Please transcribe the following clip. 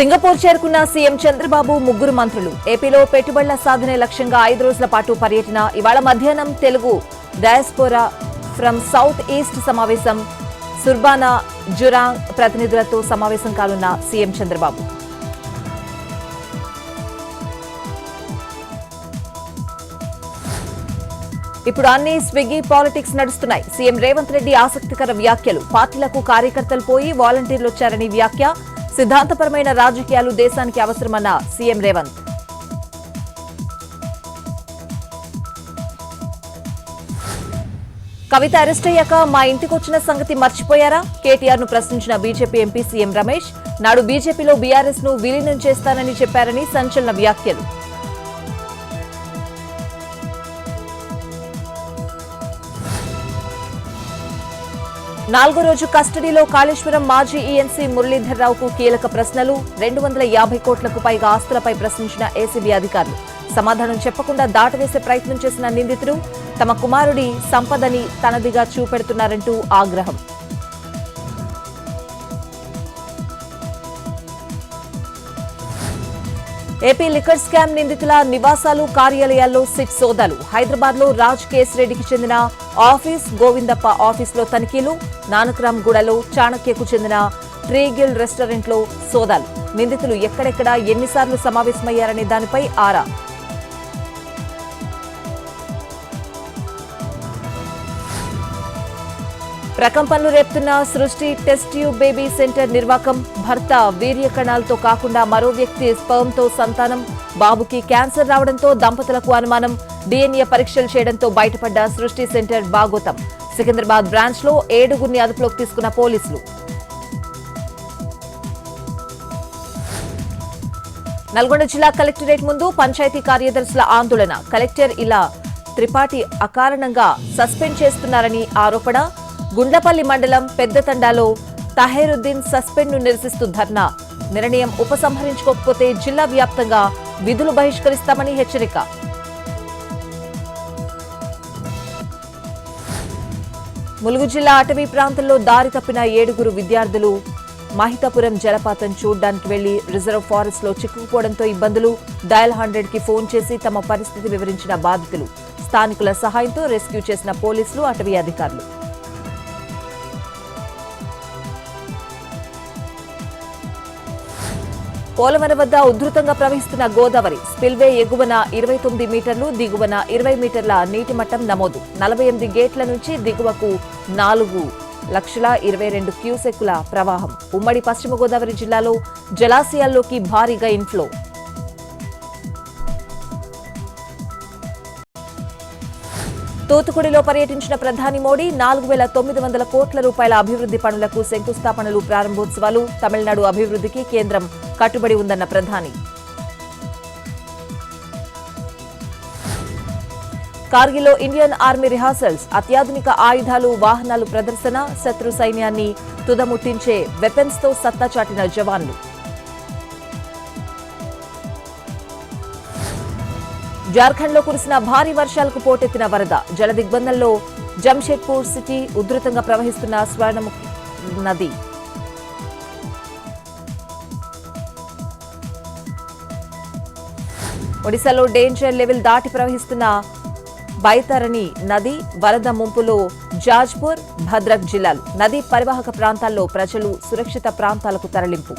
Singapore చేరుకున్న CM Chandrababu ముగ్గురు మంత్రులు. ఏపీలో పెట్టుబడుల సాధనే లక్ష్యంగా 5 రోజుల పాటు పర్యటన. ఇవాళ మధ్యాహ్నం Telugu diaspora from south east సమావేశం. సుర్బానా జురాంగ్ ప్రతినిధులతో సమావేశం కానున్న సీఎం చంద్రబాబు. ఇప్పుడు అన్ని స్విగ్గీ పాలిటిక్స్ నడుస్తున్నాయి. సీఎం రేవంత్ రెడ్డి ఆసక్తికర వ్యాఖ్యలు. పార్టీలకు కార్యకర్తలు పోయి వాలంటీర్లు వచ్చారని వ్యాఖ్య. సిద్ధాంతపరమైన రాజకీయాలు దేశానికి అవసరమన్న సీఎం రేవంత్. కవిత అరెస్ట్ అయ్యాక మా ఇంటికొచ్చిన సంగతి మర్చిపోయారా? కేటీఆర్ ను ప్రశ్నించిన బీజేపీ ఎంపీ సీఎం రమేష్. నాడు బీజేపీలో బీఆర్ఎస్ ను విలీనం చేస్తానని చెప్పారని సంచలన వ్యాఖ్యలు. నాలుగో రోజు కస్టడీలో కాళేశ్వరం మాజీ ఈఎన్సీ మురళీధర్రావుకు కీలక ప్రశ్నలు. 250 కోట్లకు పైగా ఆస్తులపై ప్రశ్నించిన ఏసీబీ అధికారులు. సమాధానం చెప్పకుండా దాటవేసే ప్రయత్నం చేసిన నిందితుడు తమ కుమారుడి సంపదని తనదిగా చూపెడుతున్నారంటూ ఆగ్రహం. ఏపీ లిక్కర్ స్కామ్ నిందితుల నివాసాలు, కార్యాలయాల్లో సిట్ సోదాలు. హైదరాబాద్ లో రాజ్ కేసిరెడ్డికి చెందిన ఆఫీస్, గోవిందప్ప ఆఫీసులో తనిఖీలు. నానక్రామ్గూడలో చాణక్యకు చెందిన ట్రీగిల్ రెస్టారెంట్లో సోదాలు. నిందితులు ఎక్కడెక్కడ ఎన్నిసార్లు సమావేశమయ్యారనే దానిపై ఆరా. ప్రకంపనలు రేపుతున్న సృష్టి టెస్ట్ ట్యూబ్ బేబీ సెంటర్ నిర్వాకం. భర్త వీర్య కణాలతో కాకుండా మరో వ్యక్తి స్పర్మ్తో సంతానం. బాబుకి క్యాన్సర్ రావడంతో దంపతులకు అనుమానం. డిఎన్ఏ పరీక్షలు చేయడంతో బయటపడ్డ సృష్టి సెంటర్ బాగోతం. సికింద్రాబాద్ బ్రాంచ్ లో 7గురిని అదుపులోకి తీసుకున్న పోలీసులు. నల్గొండ జిల్లా కలెక్టరేట్ ముందు పంచాయతీ కార్యదర్శుల ఆందోళన. కలెక్టర్ ఇలా త్రిపాఠి అకారణంగా సస్పెండ్ చేస్తున్నారని ఆరోపణ. గుండ్లపల్లి మండలం పెద్దతండాలో తహేరుద్దీన్ సస్పెండ్ ను నిరసిస్తూ ధర్నా. నిర్ణయం ఉపసంహరించుకోకపోతే జిల్లా వ్యాప్తంగా విధులు బహిష్కరిస్తామని హెచ్చరిక. ములుగు జిల్లా అటవీ ప్రాంతంలో దారి తప్పిన 7గురు విద్యార్థులు. మహితాపురం జలపాతం చూడ్డానికి వెళ్లి రిజర్వ్ ఫారెస్ట్ లో చిక్కుకుపోవడంతో ఇబ్బందులు. డయల్ 100కి ఫోన్ చేసి తమ పరిస్థితి వివరించిన బాధితులు. స్థానికుల సహాయంతో రెస్క్యూ చేసిన పోలీసులు, అటవీ అధికారులు. పోలవరం వద్ద ఉధృతంగా ప్రవహిస్తున్న గోదావరి. స్పిల్వే ఎగువన 29 మీటర్లు, దిగువన 20 మీటర్ల నీటి మట్టం నమోదు. 48 గేట్ల నుంచి దిగువకు 4,22,000 క్యూసెక్కుల ప్రవాహం. ఉమ్మడి పశ్చిమ గోదావరి జిల్లాలో జలాశయాల్లోకి భారీగా ఇన్ఫ్లో. తూతుకుడిలో పర్యటించిన ప్రధాని మోడీ. 4,900 కోట్ల రూపాయల అభివృద్ధి పనులకు శంకుస్థాపనలు, ప్రారంభోత్సవాలు. తమిళనాడు అభివృద్ధికి కేంద్రం కట్టుబడి ఉందన్న ప్రధాని. కార్గిల్లో ఇండియన్ ఆర్మీ రిహార్సల్స్. అత్యాధునిక ఆయుధాలు, వాహనాలు ప్రదర్శన. శత్రు సైన్యాన్ని తుదముట్టించే వెపన్స్ తో సత్తా చాటిన జవాన్లు. జార్ఖండ్ లో కురిసిన భారీ వర్షాలకు పోటెత్తిన వరద. జల దిగ్బంధంలో జంషెడ్పూర్ సిటీ. ఉధృతంగా ప్రవహిస్తున్న స్వర్ణముఖి నది. ఒడిశాలో డేంజర్ లెవెల్ దాటి ప్రవహిస్తున్న బైతరణి నది. వరద ముంపులో జాజ్పూర్, భద్రక్ జిల్లాలు. నదీ పరివాహక ప్రాంతాల్లో ప్రజలు సురక్షిత ప్రాంతాలకు తరలింపు.